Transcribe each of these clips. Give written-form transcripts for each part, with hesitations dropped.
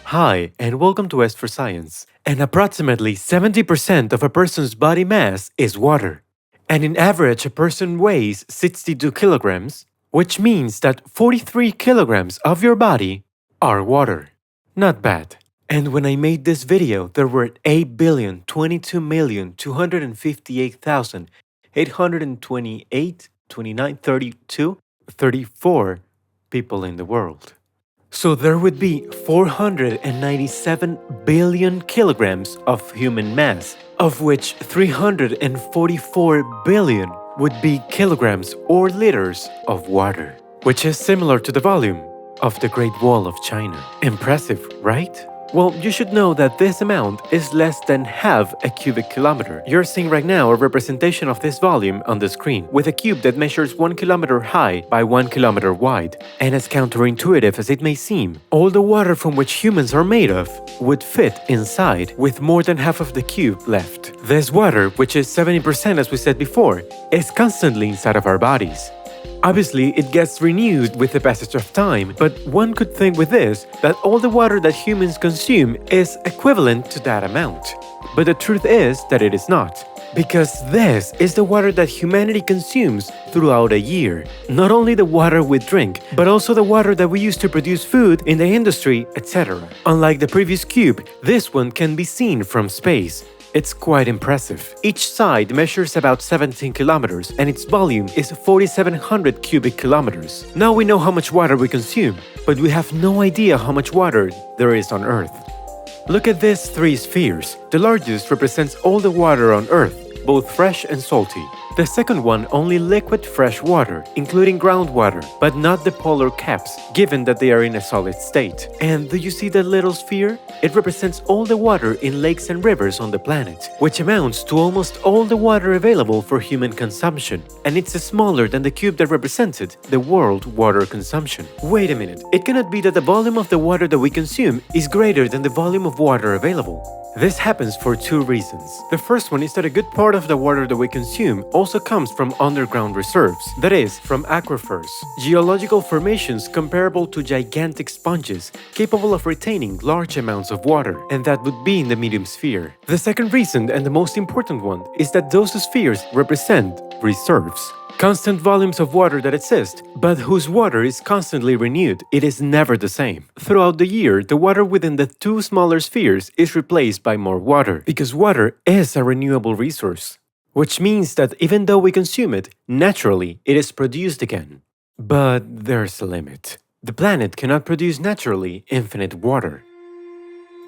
Hi, and welcome to S for Science. And approximately 70% of a person's body mass is water. And in average, a person weighs 62 kilograms, which means that 43 kilograms of your body are water. Not bad. And when I made this video, there were 8,022,258,828, 29, 32, 34 people in the world. So there would be 497 billion kilograms of human mass, of which 344 billion would be kilograms or liters of water, which is similar to the volume of the Great Wall of China. Impressive, right? Well, you should know that this amount is less than half a cubic kilometer. You're seeing right now a representation of this volume on the screen, with a cube that measures 1 kilometer high by 1 kilometer wide. And as counterintuitive as it may seem, all the water from which humans are made of would fit inside, with more than half of the cube left. This water, which is 70% as we said before, is constantly inside of our bodies. Obviously, it gets renewed with the passage of time, but one could think with this that all the water that humans consume is equivalent to that amount. But the truth is that it is not, because this is the water that humanity consumes throughout a year. Not only the water we drink, but also the water that we use to produce food in the industry, etc. Unlike the previous cube, this one can be seen from space. It's quite impressive. Each side measures about 17 kilometers and its volume is 4,700 cubic kilometers. Now we know how much water we consume, but we have no idea how much water there is on Earth. Look at these three spheres. The largest represents all the water on Earth, both fresh and salty. The second one only liquid fresh water, including groundwater, but not the polar caps, given that they are in a solid state. And do you see that little sphere? It represents all the water in lakes and rivers on the planet, which amounts to almost all the water available for human consumption. And it's smaller than the cube that represented the world water consumption. Wait a minute, it cannot be that the volume of the water that we consume is greater than the volume of water available. This happens for two reasons. The first one is that a good part of the water that we consume also comes from underground reserves, that is, from aquifers, geological formations comparable to gigantic sponges capable of retaining large amounts of water, and that would be in the medium sphere. The second reason, and the most important one, is that those spheres represent reserves. Constant volumes of water that exist, but whose water is constantly renewed. It is never the same. Throughout the year, the water within the two smaller spheres is replaced by more water, because water is a renewable resource. Which means that even though we consume it, naturally, it is produced again. But there's a limit. The planet cannot produce naturally infinite water.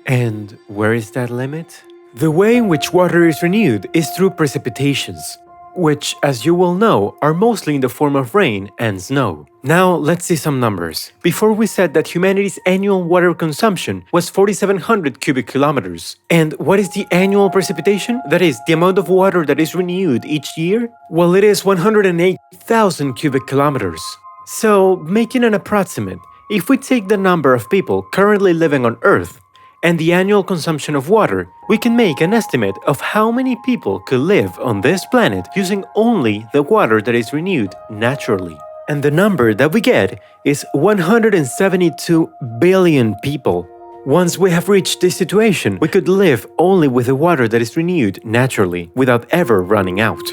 And where is that limit? The way in which water is renewed is through precipitations, which, as you will know, are mostly in the form of rain and snow. Now, let's see some numbers. Before we said that humanity's annual water consumption was 4,700 cubic kilometers. And what is the annual precipitation? That is, the amount of water that is renewed each year? Well, it is 108,000 cubic kilometers. So, making an approximate, if we take the number of people currently living on Earth, and the annual consumption of water, we can make an estimate of how many people could live on this planet using only the water that is renewed naturally. And the number that we get is 172 billion people. Once we have reached this situation, we could live only with the water that is renewed naturally, without ever running out.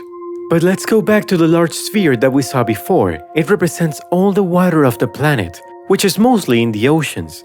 But let's go back to the large sphere that we saw before. It represents all the water of the planet, which is mostly in the oceans.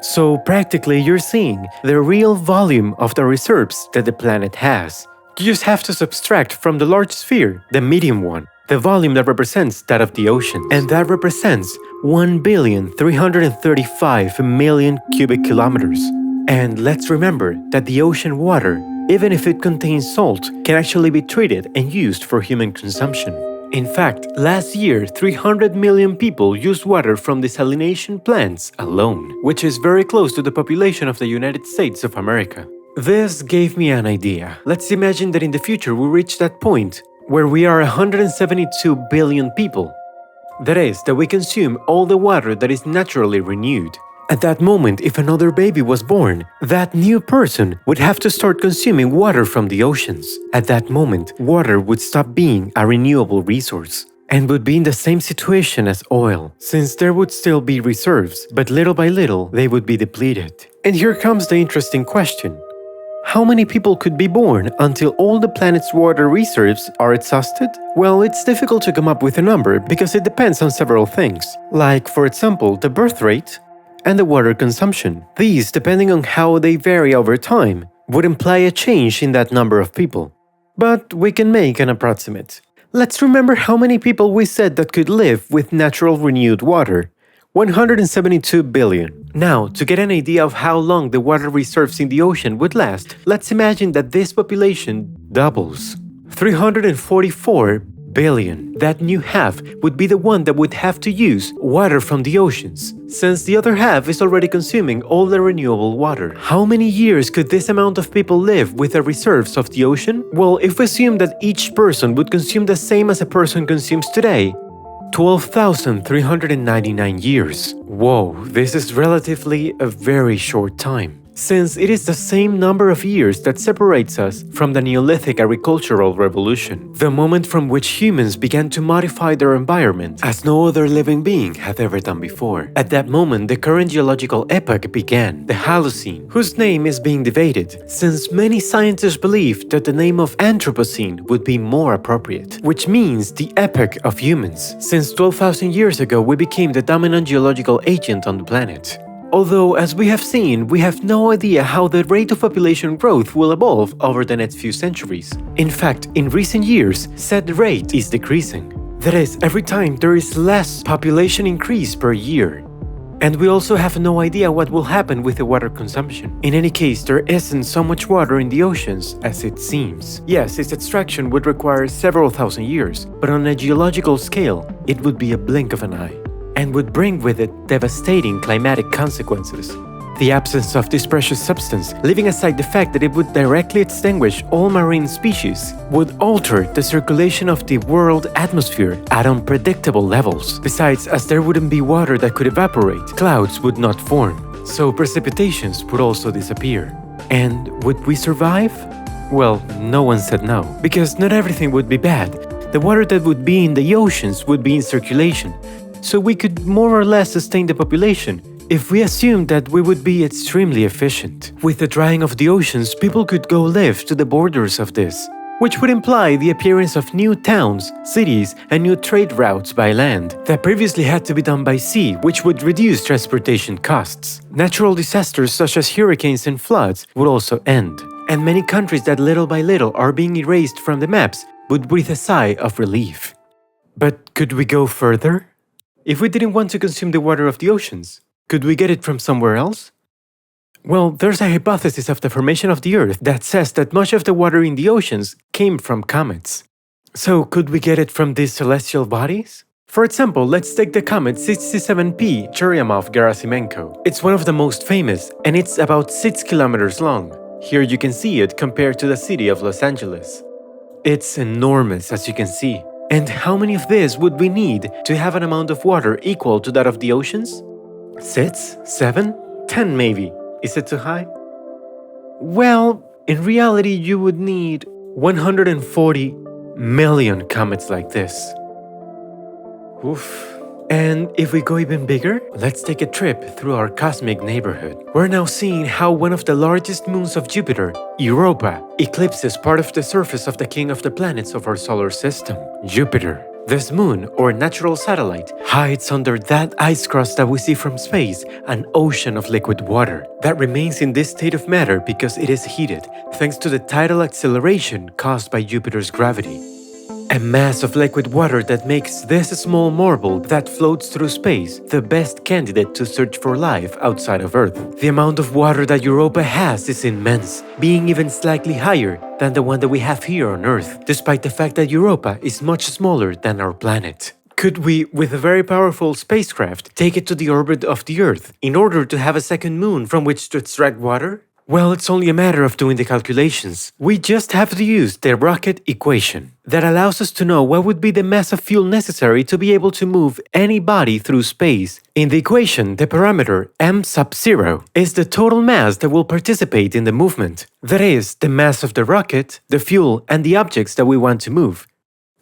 So practically you're seeing the real volume of the reserves that the planet has. You just have to subtract from the large sphere the medium one, the volume that represents that of the ocean. And that represents 1,335,000,000 cubic kilometers. And let's remember that the ocean water, even if it contains salt, can actually be treated and used for human consumption. In fact, last year, 300 million people used water from desalination plants alone, which is very close to the population of the United States of America. This gave me an idea. Let's imagine that in the future we reach that point where we are 172 billion people. That is, that we consume all the water that is naturally renewed. At that moment, if another baby was born, that new person would have to start consuming water from the oceans. At that moment, water would stop being a renewable resource. and would be in the same situation as oil, since there would still be reserves, but little by little they would be depleted. And here comes the interesting question. How many people could be born until all the planet's water reserves are exhausted? Well, it's difficult to come up with a number because it depends on several things, like, for example, the birth rate and the water consumption. These, depending on how they vary over time, would imply a change in that number of people. But we can make an approximate. Let's remember how many people we said that could live with natural renewed water. 172 billion. Now, to get an idea of how long the water reserves in the ocean would last, let's imagine that this population doubles. 344 billion. That new half would be the one that would have to use water from the oceans, since the other half is already consuming all the renewable water. How many years could this amount of people live with the reserves of the ocean? Well, if we assume that each person would consume the same as a person consumes today, 12,399 years. Whoa, this is relatively a very short time, since it is the same number of years that separates us from the Neolithic agricultural revolution, the moment from which humans began to modify their environment as no other living being had ever done before. At that moment, the current geological epoch began, the Holocene, whose name is being debated, since many scientists believe that the name of Anthropocene would be more appropriate, which means the epoch of humans, since 12,000 years ago we became the dominant geological agent on the planet. Although, as we have seen, we have no idea how the rate of population growth will evolve over the next few centuries. In fact, in recent years, said rate is decreasing. That is, every time there is less population increase per year. And we also have no idea what will happen with the water consumption. In any case, there isn't so much water in the oceans as it seems. Yes, its extraction would require several thousand years, but on a geological scale, it would be a blink of an eye, and would bring with it devastating climatic consequences. The absence of this precious substance, leaving aside the fact that it would directly extinguish all marine species, would alter the circulation of the world atmosphere at unpredictable levels. Besides, as there wouldn't be water that could evaporate, clouds would not form, so precipitations would also disappear. And would we survive? Well, no one said no, because not everything would be bad. The water that would be in the oceans would be in circulation, so we could more or less sustain the population if we assumed that we would be extremely efficient. With the drying of the oceans, people could go live to the borders of this, which would imply the appearance of new towns, cities, and new trade routes by land that previously had to be done by sea, which would reduce transportation costs. Natural disasters such as hurricanes and floods would also end, and many countries that little by little are being erased from the maps would breathe a sigh of relief. But could we go further? If we didn't want to consume the water of the oceans, could we get it from somewhere else? Well, there's a hypothesis of the formation of the Earth that says that much of the water in the oceans came from comets. So could we get it from these celestial bodies? For example, let's take the comet 67P Churyumov-Gerasimenko. It's one of the most famous, and it's about 6 kilometers long. Here you can see it compared to the city of Los Angeles. It's enormous, as you can see. And how many of this would we need to have an amount of water equal to that of the oceans? 6? 7? 10 maybe. Is it too high? Well, in reality you would need 140 million comets like this. Oof. And if we go even bigger, let's take a trip through our cosmic neighborhood. We're now seeing how one of the largest moons of Jupiter, Europa, eclipses part of the surface of the king of the planets of our solar system, Jupiter. This moon, or natural satellite, hides under that ice crust that we see from space, an ocean of liquid water that remains in this state of matter because it is heated, thanks to the tidal acceleration caused by Jupiter's gravity. A mass of liquid water that makes this small marble that floats through space the best candidate to search for life outside of Earth. The amount of water that Europa has is immense, being even slightly higher than the one that we have here on Earth, despite the fact that Europa is much smaller than our planet. Could we, with a very powerful spacecraft, take it to the orbit of the Earth in order to have a second moon from which to extract water? Well, it's only a matter of doing the calculations. We just have to use the rocket equation that allows us to know what would be the mass of fuel necessary to be able to move any body through space. In the equation, the parameter m sub 0 is the total mass that will participate in the movement. That is, the mass of the rocket, the fuel, and the objects that we want to move.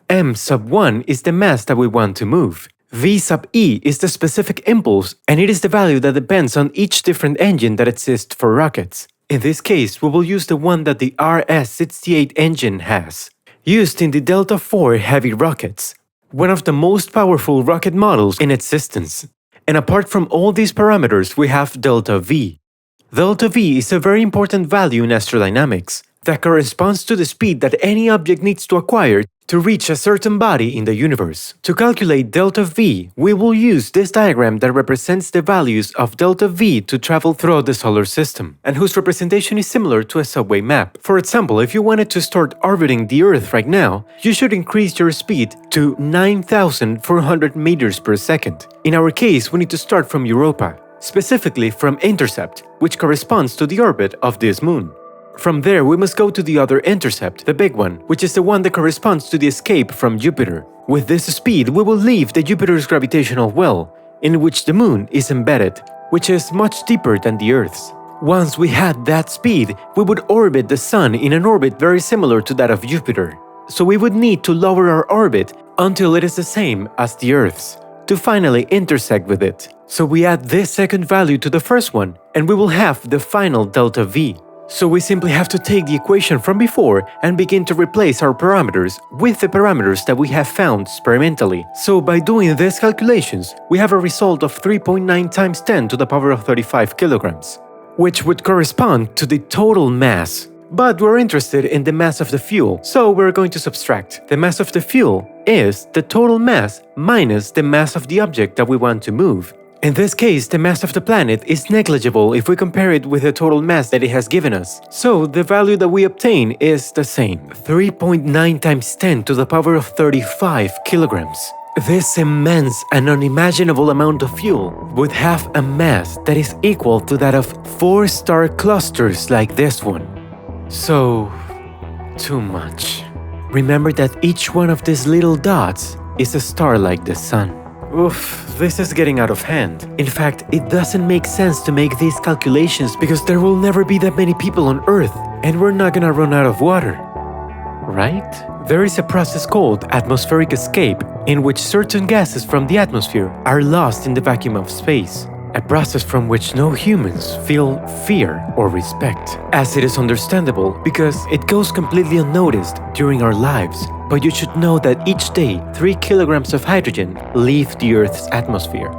m sub 1 is the mass that we want to move. V sub e is the specific impulse, and it is the value that depends on each different engine that exists for rockets. In this case, we will use the one that the RS-68 engine has, used in the Delta IV heavy rockets, one of the most powerful rocket models in existence. And apart from all these parameters, we have delta V. Delta V is a very important value in astrodynamics that corresponds to the speed that any object needs to acquire to reach a certain body in the universe. To calculate delta V, we will use this diagram that represents the values of delta V to travel throughout the solar system, and whose representation is similar to a subway map. For example, if you wanted to start orbiting the Earth right now, you should increase your speed to 9,400 meters per second. In our case, we need to start from Europa, specifically from Intercept, which corresponds to the orbit of this moon. From there, we must go to the other intercept, the big one, which is the one that corresponds to the escape from Jupiter. With this speed, we will leave the Jupiter's gravitational well, in which the moon is embedded, which is much deeper than the Earth's. Once we had that speed, we would orbit the Sun in an orbit very similar to that of Jupiter. So we would need to lower our orbit until it is the same as the Earth's, to finally intersect with it. So we add this second value to the first one, and we will have the final delta V. So we simply have to take the equation from before and begin to replace our parameters with the parameters that we have found experimentally. So by doing these calculations, we have a result of 3.9 times 10 to the power of 35 kilograms, which would correspond to the total mass. But we're interested in the mass of the fuel, so we're going to subtract. The mass of the fuel is the total mass minus the mass of the object that we want to move. In this case, the mass of the planet is negligible if we compare it with the total mass that it has given us. So the value that we obtain is the same, 3.9 times 10 to the power of 35 kilograms. This immense and unimaginable amount of fuel would have a mass that is equal to that of 4-star clusters like this one. So, too much. Remember that each one of these little dots is a star like the Sun. Oof, this is getting out of hand. In fact, it doesn't make sense to make these calculations because there will never be that many people on Earth, and we're not gonna run out of water. Right? There is a process called atmospheric escape, in which certain gases from the atmosphere are lost in the vacuum of space. A process from which no humans feel fear or respect, as it is understandable because it goes completely unnoticed during our lives. But you should know that each day 3 kilograms of hydrogen leave the Earth's atmosphere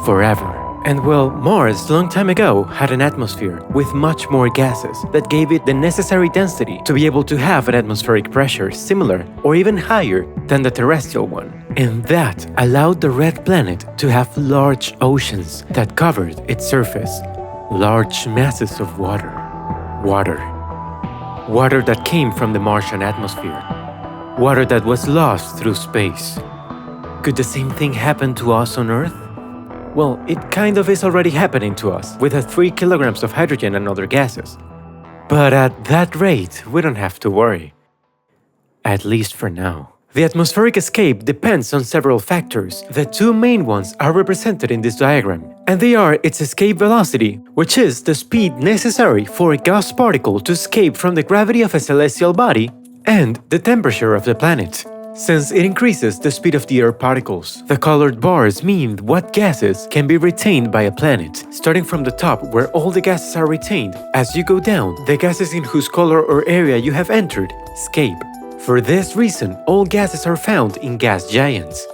forever. And well, Mars long time ago had an atmosphere with much more gases that gave it the necessary density to be able to have an atmospheric pressure similar or even higher than the terrestrial one. And that allowed the red planet to have large oceans that covered its surface, large masses of water. Water that came from the Martian atmosphere. Water that was lost through space. Could the same thing happen to us on Earth? Well, it kind of is already happening to us with the 3 kilograms of hydrogen and other gases. But at that rate, we don't have to worry. At least for now. The atmospheric escape depends on several factors. The two main ones are represented in this diagram, and they are its escape velocity, which is the speed necessary for a gas particle to escape from the gravity of a celestial body, and the temperature of the planet, since it increases the speed of the air particles. The colored bars mean what gases can be retained by a planet, starting from the top where all the gases are retained. As you go down, the gases in whose color or area you have entered escape. For this reason, all gases are found in gas giants.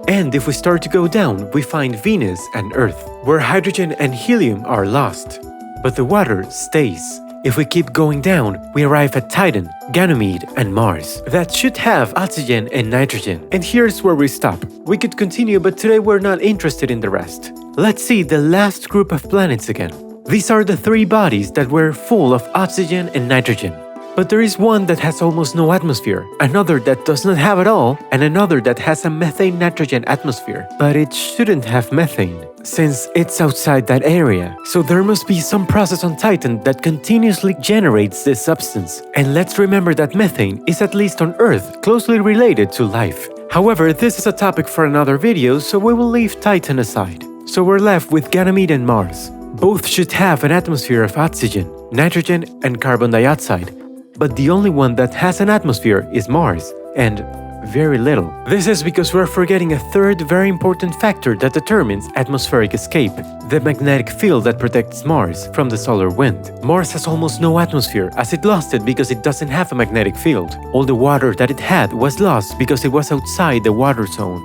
And if we start to go down, we find Venus and Earth, where hydrogen and helium are lost. But the water stays. If we keep going down, we arrive at Titan, Ganymede, and Mars, that should have oxygen and nitrogen. And here's where we stop. We could continue, but today we're not interested in the rest. Let's see the last group of planets again. These are the 3 bodies that were full of oxygen and nitrogen. But there is one that has almost no atmosphere, another that does not have at all, and another that has a methane-nitrogen atmosphere. But it shouldn't have methane, since it's outside that area. So there must be some process on Titan that continuously generates this substance. And let's remember that methane is, at least on Earth, closely related to life. However, this is a topic for another video, so we will leave Titan aside. So we're left with Ganymede and Mars. Both should have an atmosphere of oxygen, nitrogen, and carbon dioxide. But the only one that has an atmosphere is Mars, and very little. This is because we're forgetting a third very important factor that determines atmospheric escape: the magnetic field that protects Mars from the solar wind. Mars has almost no atmosphere, as it lost it because it doesn't have a magnetic field. All the water that it had was lost because it was outside the water zone,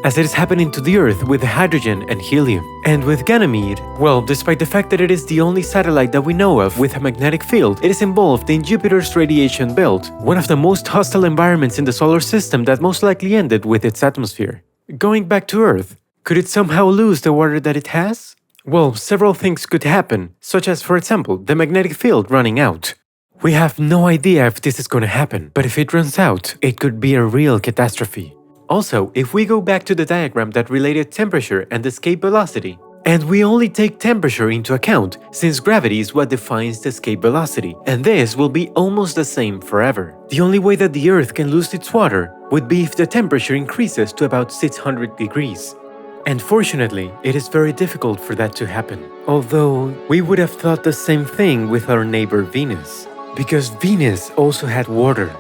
as it is happening to the Earth with hydrogen and helium. And with Ganymede, well, despite the fact that it is the only satellite that we know of with a magnetic field, it is involved in Jupiter's radiation belt, one of the most hostile environments in the solar system that most likely ended with its atmosphere. Going back to Earth, could it somehow lose the water that it has? Well, several things could happen, such as, for example, the magnetic field running out. We have no idea if this is going to happen, but if it runs out, it could be a real catastrophe. Also, if we go back to the diagram that related temperature and escape velocity, and we only take temperature into account, since gravity is what defines the escape velocity, and this will be almost the same forever. The only way that the Earth can lose its water would be if the temperature increases to about 600 degrees. And fortunately, it is very difficult for that to happen. Although, we would have thought the same thing with our neighbor Venus, because Venus also had water.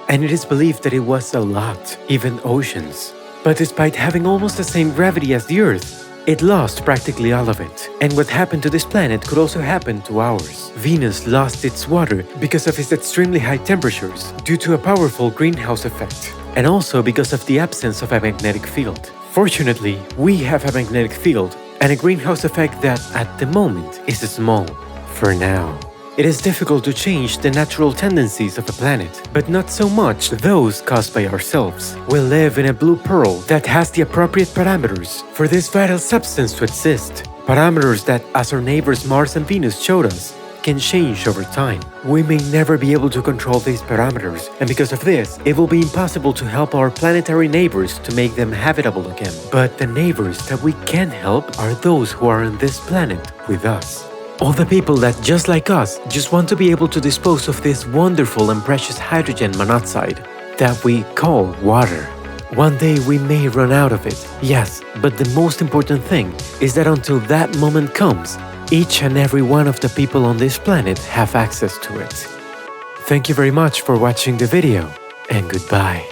And it is believed that it was a lot, even oceans. But despite having almost the same gravity as the Earth, it lost practically all of it. And what happened to this planet could also happen to ours. Venus lost its water because of its extremely high temperatures due to a powerful greenhouse effect, and also because of the absence of a magnetic field. Fortunately, we have a magnetic field and a greenhouse effect that, at the moment, is small. For now. It is difficult to change the natural tendencies of a planet, but not so much those caused by ourselves. We live in a blue pearl that has the appropriate parameters for this vital substance to exist. Parameters that, as our neighbors Mars and Venus showed us, can change over time. We may never be able to control these parameters, and because of this, it will be impossible to help our planetary neighbors to make them habitable again. But the neighbors that we can help are those who are on this planet with us. All the people that, just like us, just want to be able to dispose of this wonderful and precious hydrogen monoxide that we call water. One day we may run out of it, yes, but the most important thing is that until that moment comes, each and every one of the people on this planet have access to it. Thank you very much for watching the video, and goodbye.